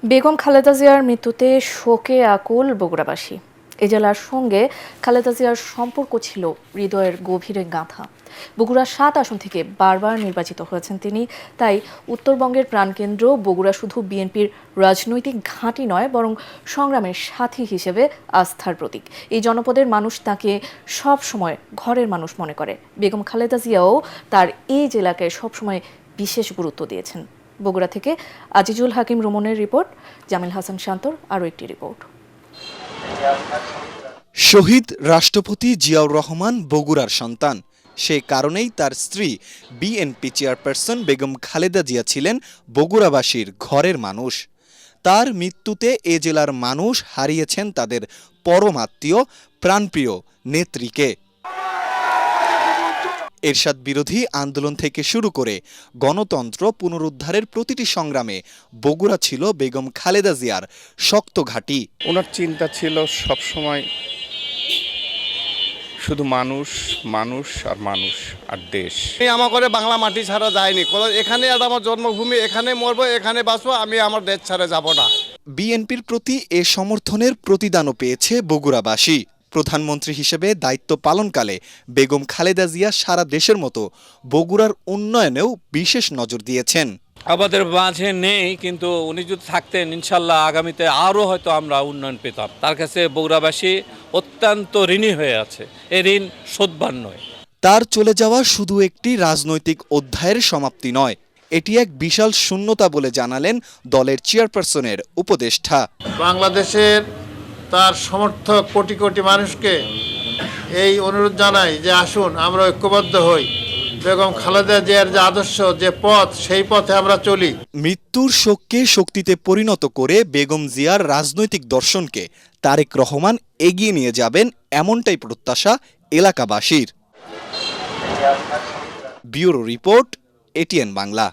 বেগম খালেদা জিয়ার মৃত্যুতে শোকে আকুল বগুড়াবাসী। এ জেলার সঙ্গে খালেদা জিয়ার সম্পর্ক ছিল হৃদয়ের গভীরে গাঁথা। বগুড়া ৭ আসন থেকে বারবার নির্বাচিত হয়েছেন তিনি। তাই উত্তরবঙ্গের প্রাণকেন্দ্র বগুড়া শুধু বিএনপির রাজনৈতিক ঘাঁটি নয়, বরং সংগ্রামের সাথী হিসেবে আস্থার প্রতীক। এই জনপদের মানুষ তাকে সব সময় ঘরের মানুষ মনে করে। বেগম খালেদা জিয়াও তার এই জেলাকে সবসময় বিশেষ গুরুত্ব দিয়েছেন। বগুড়া থেকে আজিজুল হাকিম রুমনের রিপোর্ট, জামিল হাসান শান্তর আরও একটি রিপোর্ট। শহীদ রাষ্ট্রপতি জিয়াউর রহমান বগুড়ার সন্তান। সে কারণেই তার স্ত্রী বিএনপি চেয়ারপারসন বেগম খালেদা জিয়া ছিলেন বগুড়াবাসীর ঘরের মানুষ। তার মৃত্যুতে এ জেলার মানুষ হারিয়েছেন তাদের পরমাত্মীয় প্রাণপ্রিয় নেত্রীকে। এরশাদ বিরোধী আন্দোলন থেকে শুরু করে গণতন্ত্র পুনরুদ্ধারের প্রতিটি সংগ্রামে বগুড়া ছিল বেগম খালেদা জিয়ার শক্ত ঘাঁটি। ওনার চিন্তা ছিল সবসময় শুধু মানুষ, মানুষ আর মানুষ আর দেশ। আমার করে বাংলা মাটি ছাড়া যায়নি, এখানে আমার জন্মভূমি, এখানে মরবো, এখানে বাঁচবো, আমি আমার দেশ ছাড়া যাব না। বিএনপির প্রতি এ সমর্থনের প্রতিদানও পেয়েছে বগুড়াবাসী। প্রধানমন্ত্রী হিসেবে দায়িত্ব পালনকালে বেগম খালেদা জিয়া সারা দেশের মতো বগুড়ার উন্নয়নেও বিশেষ নজর দিয়েছেন। আমাদের মাঝে নেই, কিন্তু উনি যদি থাকতেন ইনশাল্লাহ আগামীতে আরও হয়তো আমরা উন্নয়ন পেতাম। তার কাছে বগুড়াবাসী অত্যন্ত ঋণী হয়ে আছে, এ ঋণ শোধবার নয়। তার চলে যাওয়া শুধু একটি রাজনৈতিক অধ্যায়ের সমাপ্তি নয়, এটি এক বিশাল শূন্যতা বলে জানালেন দলের চেয়ারপারসনের উপদেষ্টা। বাংলাদেশের তার সমর্থক কোটি কোটি মানুষকে এই অনুরোধ জানাই যে আসুন আমরা ঐক্যবদ্ধ হই, বেগম খালেদা জিয়ার যে আদর্শ, যে পথ, সেই পথে আমরা চলি। মৃত্যুর শোককে শক্তিতে পরিণত করে বেগম জিয়ার রাজনৈতিক দর্শনকে তারেক রহমান এগিয়ে নিয়ে যাবেন, এমনটাই প্রত্যাশা এলাকাবাসীর। Bureau report, ATN Bangla.